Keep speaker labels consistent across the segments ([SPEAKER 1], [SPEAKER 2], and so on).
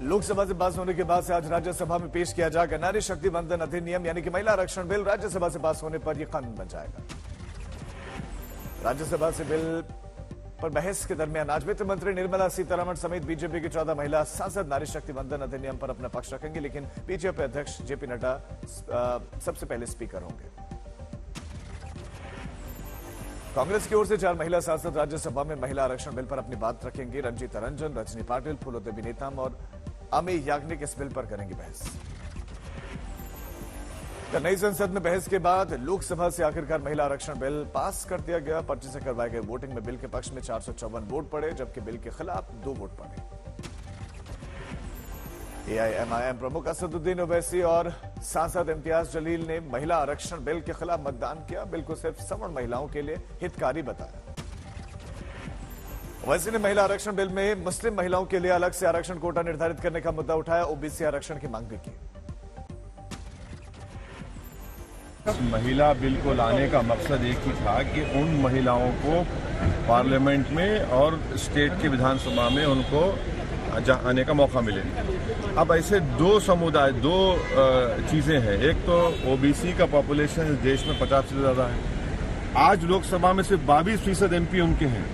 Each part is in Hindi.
[SPEAKER 1] लोकसभा से पास होने के बाद से आज राज्यसभा में पेश किया जाएगा नारी शक्ति वंदन अधिनियम यानी कि महिला आरक्षण बिल। राज्यसभा से पास होने पर यह कानून बन जाएगा। राज्यसभा से बिल पर बहस के दरमियान आज वित्त मंत्री निर्मला सीतारमण समेत बीजेपी की 14 महिला सांसद नारी शक्ति वंदन अधिनियम पर अपना पक्ष रखेंगे, लेकिन बीजेपी अध्यक्ष जेपी नड्डा सबसे पहले स्पीकर होंगे। कांग्रेस की ओर से 4 महिला सांसद राज्यसभा में महिला आरक्षण बिल पर अपनी बात रखेंगी। रंजीता रंजन, रजनी पाटिल, फूलोदेवी नेताम और अमेय याज्ञनिक इस बिल पर करेंगी बहस। नई संसद में बहस के बाद लोकसभा से आखिरकार महिला आरक्षण बिल पास कर दिया गया। पर्चे से करवाए गए वोटिंग में बिल के पक्ष में 454 वोट पड़े, जबकि बिल के खिलाफ 2 वोट पड़े। एआईएमआईएम प्रमुख असदुद्दीन ओवैसी और सांसद इम्तियाज जलील ने महिला आरक्षण बिल के खिलाफ मतदान किया। बिल को सिर्फ सवर्ण महिलाओं के लिए हितकारी बताया। ओवैसी ने महिला आरक्षण बिल में मुस्लिम महिलाओं के लिए अलग से आरक्षण कोटा निर्धारित करने का मुद्दा उठाया। ओबीसी आरक्षण की मांग भी की।
[SPEAKER 2] महिला बिल को लाने का मकसद एक ही था कि उन महिलाओं को पार्लियामेंट में और स्टेट के विधानसभा में उनको आने का मौका मिले। अब ऐसे 2 समुदाय, 2 चीजें हैं। एक तो ओबीसी का पॉपुलेशन इस देश में 50 से ज्यादा है। आज लोकसभा में सिर्फ 22% एमपी उनके हैं,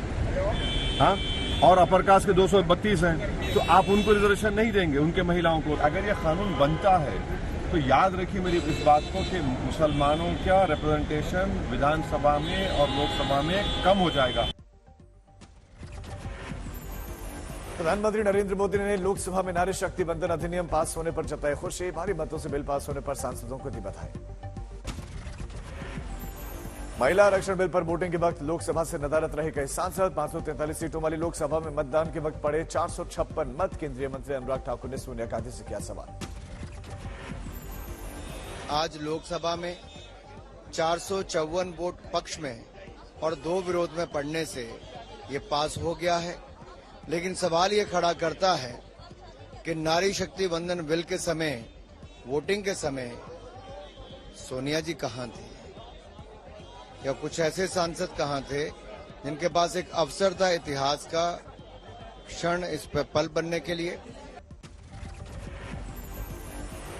[SPEAKER 2] हाँ, और अपर कास्ट के 232 हैं। तो आप उनको रिजर्वेशन नहीं देंगे, उनके महिलाओं को। अगर यह कानून बनता है तो याद रखिए मेरी इस बात को कि मुसलमानों का रिप्रेजेंटेशन विधानसभा में और लोकसभा में कम हो जाएगा।
[SPEAKER 1] प्रधानमंत्री नरेंद्र मोदी ने लोकसभा में नारी शक्ति वंदन अधिनियम पास होने पर जताई खुशी। भारी मतों से बिल पास होने पर सांसदों को दी बधाई। महिला आरक्षण बिल पर वोटिंग के वक्त लोकसभा से नदारद रहे कई सांसद। 543 सीटों वाली लोकसभा में मतदान के वक्त पड़े 456 मत। केंद्रीय मंत्री अनुराग ठाकुर ने सोनिया गांधी से किया सवाल।
[SPEAKER 3] आज लोकसभा में 454 वोट पक्ष में और 2 विरोध में पड़ने से ये पास हो गया है। लेकिन सवाल ये खड़ा करता है कि नारी शक्ति वंदन बिल के समय, वोटिंग के समय सोनिया जी कहां थे, या कुछ ऐसे सांसद कहां थे जिनके पास एक अवसर था इतिहास का क्षण इस पर पल बनने के लिए।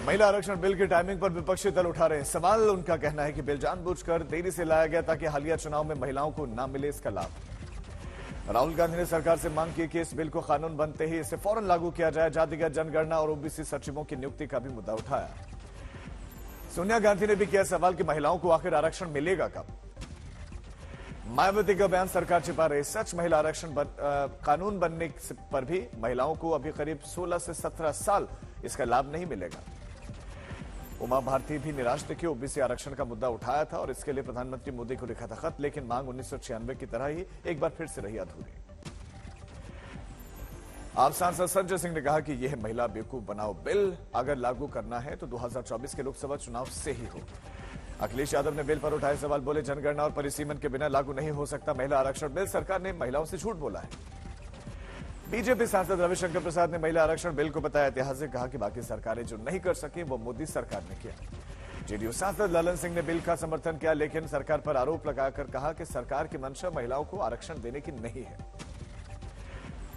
[SPEAKER 1] महिला आरक्षण बिल की टाइमिंग पर विपक्षी दल उठा रहे हैं सवाल। उनका कहना है कि बिल जानबूझकर देरी से लाया गया ताकि हालिया चुनाव में महिलाओं को न मिले इसका लाभ। राहुल गांधी ने सरकार से मांग की कि इस बिल को कानून बनते ही इसे फौरन लागू किया जाए। जातिगत जनगणना और ओबीसी सचिवों की नियुक्ति का भी मुद्दा उठाया। सोनिया गांधी ने भी किया सवाल कि महिलाओं को आखिर आरक्षण मिलेगा कब। मायावती का बयान सरकार छिपा रही। सच महिला आरक्षण कानून बनने पर भी महिलाओं को अभी करीब 16 से 17 साल इसका लाभ नहीं मिलेगा। उमा भारती भी निराश दिखी। ओबीसी आरक्षण का मुद्दा उठाया था और इसके लिए प्रधानमंत्री मोदी को लिखा था खत, लेकिन मांग 1996 की तरह ही एक बार फिर से रही अधूरी। आप सांसद संजय सिंह ने कहा कि यह महिला बेवकूफ बनाओ बिल अगर लागू करना है तो 2024 के लोकसभा चुनाव से ही हो। अखिलेश यादव ने बिल पर उठाए सवाल, बोले जनगणना और परिसीमन के बिना लागू नहीं हो सकता महिला आरक्षण बिल। सरकार ने महिलाओं से झूठ बोला है। बीजेपी सांसद रविशंकर प्रसाद ने महिला आरक्षण बिल को बताया ऐतिहासिक। कहा कि बाकी सरकारें जो नहीं कर सकी वो मोदी सरकार ने किया। जेडीयू सांसद ललन सिंह ने बिल का समर्थन किया, लेकिन सरकार पर आरोप लगाकर कहा कि सरकार की मंशा महिलाओं को आरक्षण देने की नहीं है।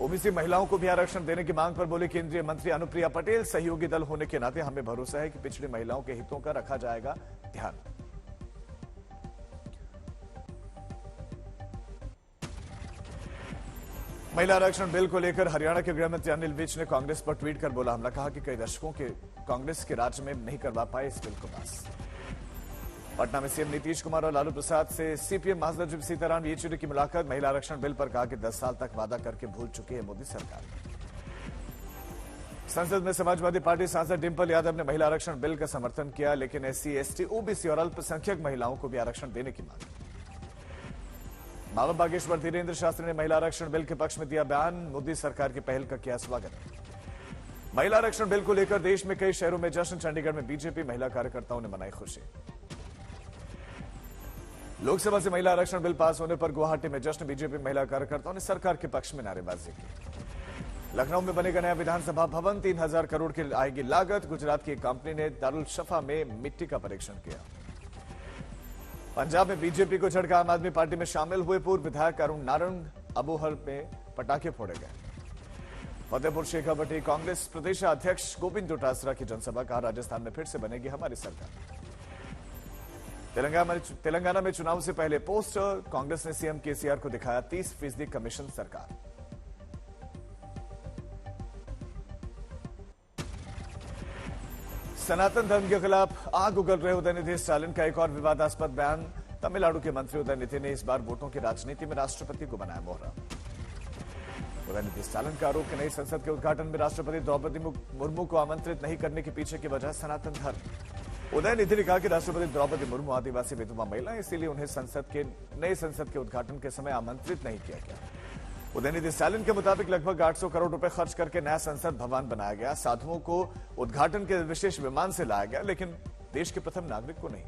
[SPEAKER 1] ओबीसी महिलाओं को भी आरक्षण देने की मांग पर बोले केंद्रीय मंत्री अनुप्रिया पटेल, सहयोगी दल होने के नाते हमें भरोसा है कि पिछड़ी महिलाओं के हितों का रखा जाएगा ध्यान। महिला आरक्षण बिल को लेकर हरियाणा के गृह मंत्री अनिल विज ने कांग्रेस पर ट्वीट कर बोला हमला। कहा कि कई दशकों के कांग्रेस के राज में नहीं करवा पाए इस बिल को पास। पटना में सीएम नीतीश कुमार और लालू प्रसाद से सीपीएम महासचिव सीताराम येचुरी की मुलाकात। महिला आरक्षण बिल पर कहा कि 10 साल तक वादा करके भूल चुकी है मोदी सरकार। संसद में समाजवादी पार्टी सांसद डिंपल यादव ने महिला आरक्षण बिल का समर्थन किया, लेकिन एससी, एसटी, ओबीसी और अल्पसंख्यक महिलाओं को भी आरक्षण देने की मांग। मामा बागेश्वर धीरेन्द्र शास्त्री ने महिला आरक्षण बिल के पक्ष में दिया बयान। मोदी सरकार की पहल का किया स्वागत। महिला आरक्षण बिल को लेकर देश में कई शहरों में जश्न। चंडीगढ़ में बीजेपी महिला कार्यकर्ताओं ने मनाई खुशी। लोकसभा से महिला आरक्षण बिल पास होने पर गुवाहाटी में जश्न। बीजेपी महिला कार्यकर्ताओं ने सरकार के पक्ष में नारेबाजी की। लखनऊ में बनेगा नया विधानसभा भवन। 3000 करोड़ की आएगी लागत। गुजरात की एक कंपनी ने दारुल शफा में मिट्टी का परीक्षण किया। पंजाब में बीजेपी को झटका। आम आदमी पार्टी में शामिल हुए पूर्व विधायक अरुण नारंग अबोहर में पटाखे फोड़े गए। फतेहपुर शेखावटी कांग्रेस प्रदेश अध्यक्ष गोविंद डोटासरा की जनसभा का राजस्थान में फिर से बनेगी हमारी सरकार। तेलंगाना में चुनाव से पहले पोस्टर, कांग्रेस ने सीएम केसीआर को दिखाया 30% कमीशन सरकार। सनातन धर्म के खिलाफ आग उगल रहे उदयनिधि स्टालिन का एक और विवादास्पद बयान। तमिलनाडु के मंत्री उदयनिधि ने इस बार वोटों की राजनीति में राष्ट्रपति को बनाया मोहरा। उदयनिधि स्टालिन का आरोप कि नई संसद के उद्घाटन में राष्ट्रपति द्रौपदी मुर्मू को आमंत्रित नहीं करने के पीछे की वजह सनातन धर्म। उदयनिधि ने कहा कि राष्ट्रपति द्रौपदी मुर्मू आदिवासी विधवा महिला, इसीलिए उन्हें नए संसद के उद्घाटन के समय आमंत्रित नहीं किया गया। उदयनिधि स्टालिन के मुताबिक लगभग 800 करोड़ रुपए खर्च करके नया संसद भवन बनाया गया। साधुओं को उद्घाटन के विशेष विमान से लाया गया, लेकिन देश के प्रथम नागरिक को नहीं।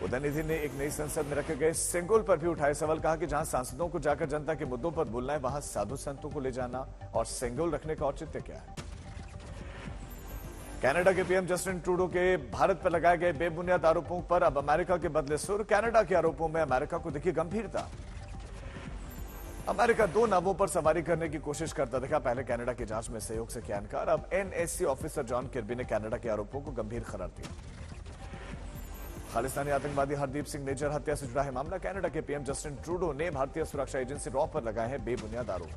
[SPEAKER 1] उदयनिधि ने एक नई संसद में रखे गए सेंगोल पर भी उठाए सवाल। कहा कि जहां सांसदों को जाकर जनता के मुद्दों पर बोलना है, वहां साधु संतों को ले जाना और सेंगोल रखने का औचित्य क्या है। कनाडा के पीएम जस्टिन ट्रूडो के भारत पर लगाए गए बेबुनियाद आरोपों पर अब अमेरिका के बदले सुर। कनाडा के आरोपों में अमेरिका को दिखी गंभीरता। अमेरिका 2 नावों पर सवारी करने की कोशिश करता दिखा। पहले कनाडा की जांच में सहयोग से किया इनकार। अब एनएससी ऑफिसर जॉन किर्बी ने कनाडा के आरोपों को गंभीर करार दिया। खालिस्तानी आतंकवादी हरदीप सिंह निज्जर हत्या से जुड़ा है मामला। कनाडा के पीएम जस्टिन ट्रूडो ने भारतीय सुरक्षा एजेंसी रॉ पर लगाए हैं बेबुनियाद आरोप।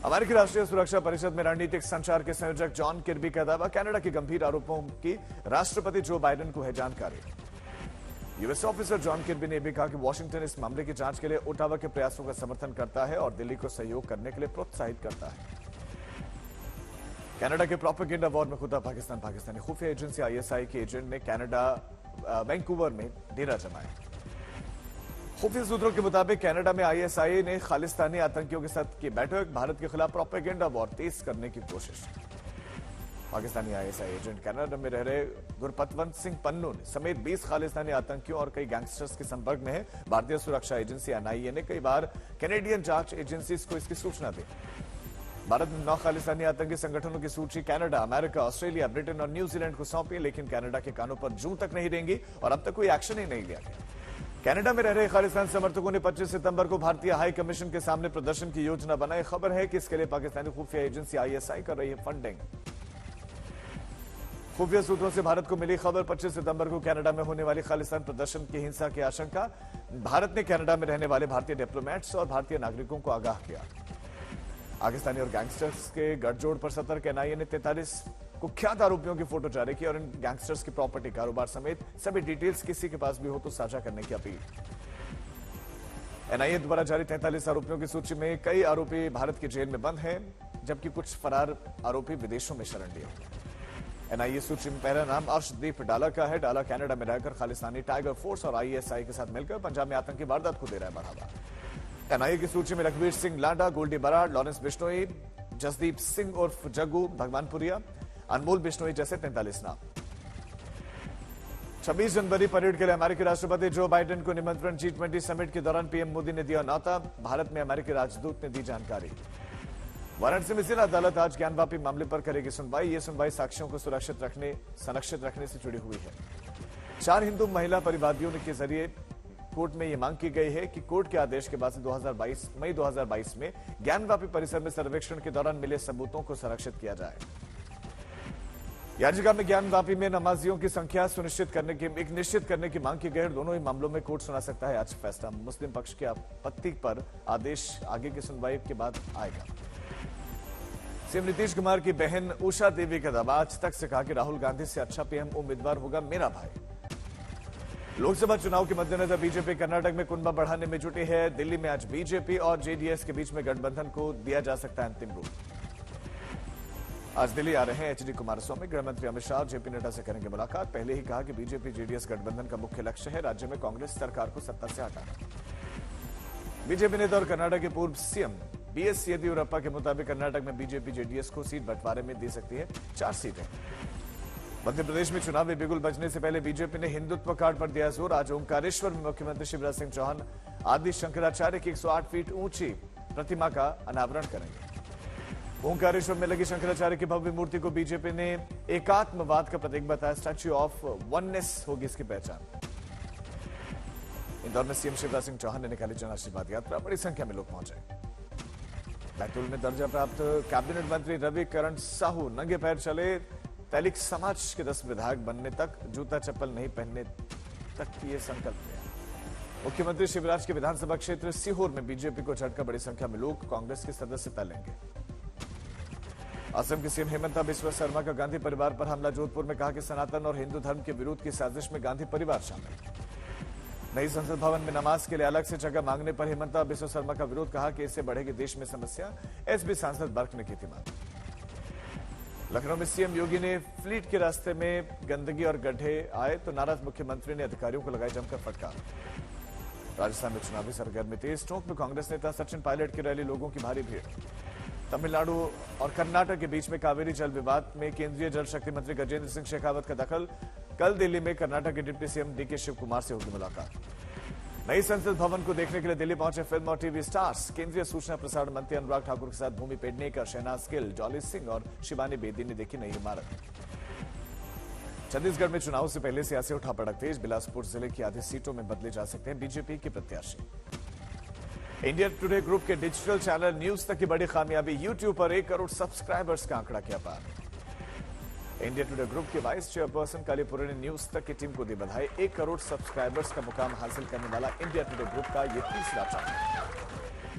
[SPEAKER 1] अमेरिकी राष्ट्रीय सुरक्षा परिषद में रणनीतिक संचार के संयोजक जॉन किर्बी का दावा। कनाडा के गंभीर आरोपों की राष्ट्रपति जो बाइडेन को है जानकारी। यूएस ऑफिसर जॉन किर्बी ने भी कहा कि वॉशिंगटन इस मामले की जांच के लिए ओटावा के प्रयासों का समर्थन करता है और दिल्ली को सहयोग करने के लिए प्रोत्साहित करता है। कनाडा के प्रोपेगेंडा वॉर में खुदा पाकिस्तानी खुफिया एजेंसी आईएसआई के एजेंट ने कनाडा वैंकूवर में डेरा जमाया। खुफिया सूत्रों के मुताबिक कनाडा में आईएसआई ने खालिस्तानी आतंकियों के साथ की बैठक। भारत के खिलाफ प्रोपेगेंडा वॉर तेज करने की कोशिश। पाकिस्तानी आईएसआई एजेंट कनाडा में रह रहे गुरपतवंत सिंह पन्नू समेत 20 खालिस्तानी आतंकियों और कई गैंगस्टर्स के संपर्क में है। भारतीय सुरक्षा एजेंसी एनआईए ने कई बार कैनेडियन जांच एजेंसी को इसकी सूचना दी। भारत ने 9 खालिस्तानी आतंकी संगठनों की सूची कनाडा, अमेरिका, ऑस्ट्रेलिया, ब्रिटेन और न्यूजीलैंड को सौंपी, लेकिन कनाडा के कानों पर जूं तक नहीं रेंगी और अब तक कोई एक्शन ही नहीं लिया गया। कनाडा में रह रहे खालिस्तान समर्थकों ने 25 सितंबर को भारतीय हाई कमीशन के सामने प्रदर्शन की योजना बनाई। खबर है कि इसके लिए पाकिस्तानी खुफिया एजेंसी आईएसआई कर रही है फंडिंग। खुफिया सूत्रों से भारत को मिली खबर। 25 सितंबर को कनाडा में होने वाली खालिस्तान प्रदर्शन की हिंसा की आशंका। भारत ने कनाडा में रहने वाले भारतीय डिप्लोमेट्स और भारतीय नागरिकों को आगाह किया। पाकिस्तानी और गैंगस्टर्स के गठजोड़ पर सतर्क एनआईए ने 43 कुख्यात आरोपियों की फोटो जारी की और इन गैंगस्टर्स की प्रॉपर्टी, कारोबार समेत सभी डिटेल्स किसी के पास भी हो तो साझा करने की अपील। एनआईए द्वारा जारी 43 आरोपियों की सूची में कई आरोपी भारत की जेल में बंद हैं, जबकि कुछ फरार आरोपी विदेशों में शरण लिए हुए। एनआईए सूची में पहला नाम अर्शदीप डाला का है। डाला कनाडा में रहकर खालिस्तानी टाइगर फोर्स और आईएसआई के साथ मिलकर पंजाब में आतंकी वारदात को दे रहा है बढ़ावा। एनआईए की सूची में रघुवीर सिंह लांडा, गोल्डी बराड़, लॉरेंस बिश्नोई, जसदीप सिंह उर्फ जग्गू भगवानपुरिया, अनमोल बिश्नोई जैसे 43 नाम। 26 जनवरी परेड के लिए अमेरिकी राष्ट्रपति जो बाइडेन को निमंत्रण। G20 समिट के दौरान पीएम मोदी ने दिया न्यौता। भारत में अमेरिकी राजदूत ने दी जानकारी। वाराणसी में जिला अदालत आज ज्ञानवापी मामले पर करेगी सुनवाई। ये सुनवाई साक्ष्यों को संरक्षित रखने से जुड़ी हुई है। 4 हिंदू महिला परिवादियों के जरिए कोर्ट में यह मांग की गई है कि कोर्ट के आदेश के बाद से मई 2022 में ज्ञानवापी परिसर में सर्वेक्षण के दौरान मिले सबूतों को संरक्षित किया जाए। याचिका में ज्ञानवापी में नमाजियों की संख्या निश्चित करने की मांग की गई। दोनों ही मामलों में कोर्ट सुना सकता है आज फैसला। मुस्लिम पक्ष की आपत्ति पर आदेश आगे की सुनवाई के बाद आएगा। सीएम नीतीश कुमार की बहन उषा देवी का दावा। आज तक से कहा कि राहुल गांधी से अच्छा पीएम उम्मीदवार होगा मेरा भाई। लोकसभा चुनाव के मद्देनजर बीजेपी कर्नाटक में कुनबा बढ़ाने में जुटी है। दिल्ली में आज बीजेपी और जेडीएस के बीच में गठबंधन को दिया जा सकता है अंतिम रूप। आज दिल्ली आ रहे हैं एचडी कुमारस्वामी। गृहमंत्री अमित शाह जेपी नड्डा से करेंगे मुलाकात। पहले ही कहा कि बीजेपी जेडीएस गठबंधन का मुख्य लक्ष्य है राज्य में कांग्रेस सरकार को सत्ता से हटाना। बीजेपी नेता और कर्नाटक के पूर्व सीएम बीएस येदियुरप्पा के मुताबिक कर्नाटक में बीजेपी जेडीएस को सीट बंटवारे में दे सकती है 4 सीटें। मध्य प्रदेश में चुनावी बिगुल बजने से पहले बीजेपी ने हिंदुत्व कार्ड पर दिया जोर। आज ओंकारेश्वर में मुख्यमंत्री शिवराज सिंह चौहान आदि शंकराचार्य की 108 फीट ऊंची प्रतिमा का अनावरण करेंगे। ओंकारेश्वर में लगी शंकराचार्य की भव्य मूर्ति को बीजेपी ने एकात्मवाद का प्रतीक बताया। स्टैच्यू ऑफ वननेस होगी इसकी पहचान। इंदौर में सीएम शिवराज सिंह चौहान ने निकाली जन आशीर्वाद यात्रा। बड़ी संख्या में लोग पहुंचे। बैतूल में दर्जा प्राप्त कैबिनेट मंत्री रवि करण साहू नंगे पैर चले। तैलिक समाज के 10 विधायक बनने तक जूता चप्पल नहीं पहनने तक ये संकल्प लिया। मुख्यमंत्री शिवराज के विधानसभा क्षेत्र सीहोर में बीजेपी को झटका, बड़ी संख्या में लोग कांग्रेस की सदस्यता लेंगे। असम की सीएम हेमंता बिस्वा शर्मा का गांधी परिवार पर हमला। जोधपुर में कहा कि सनातन और हिंदू धर्म के विरोध की साजिश में गांधी परिवार शामिल। नई संसद भवन में नमाज के लिए अलग से जगह मांगने पर हेमंता बिस्वा शर्मा का विरोध। कहा कि इससे बढ़ेगी देश में समस्या। एसबी सांसद बर्क ने की थी मांग। लखनऊ में सीएम योगी ने फ्लीट के रास्ते में गंदगी और गड्ढे आए तो नाराज मुख्यमंत्री ने अधिकारियों को लगाई जमकर फटकार। राजस्थान में चुनावी सरगर्मी तेज। टोंक में कांग्रेस नेता सचिन पायलट की रैली, लोगों की भारी भीड़। तमिलनाडु और कर्नाटक के बीच में कावेरी जल विवाद में केंद्रीय जल शक्ति मंत्री गजेंद्र सिंह शेखावत का दखल। कल दिल्ली में कर्नाटक के deputy CM D K Shivakumar से होगी मुलाकात। नई संसद भवन को देखने के लिए दिल्ली पहुंचे फिल्म और टीवी स्टार्स। केंद्रीय सूचना प्रसारण मंत्री अनुराग ठाकुर के साथ भूमि पेडनेकर, शहनाज गिल, जॉली सिंह और शिवानी बेदी ने देखी नई इमारत। छत्तीसगढ़ में चुनाव से पहले सियासी उठापटक तेज। बिलासपुर जिले की आधी सीटों में बदले जा सकते हैं बीजेपी के प्रत्याशी। इंडिया टुडे ग्रुप के डिजिटल चैनल न्यूज तक की बड़ी कामयाबी। यूट्यूब पर 1 करोड़ सब्सक्राइबर्स का आंकड़ा किया पार। इंडिया टुडे ग्रुप के वाइस चेयरपर्सन कालीपुरी ने न्यूज तक की टीम को दी बधाई। 1 करोड़ सब्सक्राइबर्स का मुकाम हासिल करने वाला इंडिया टुडे ग्रुप का यह तीसरा चैनल।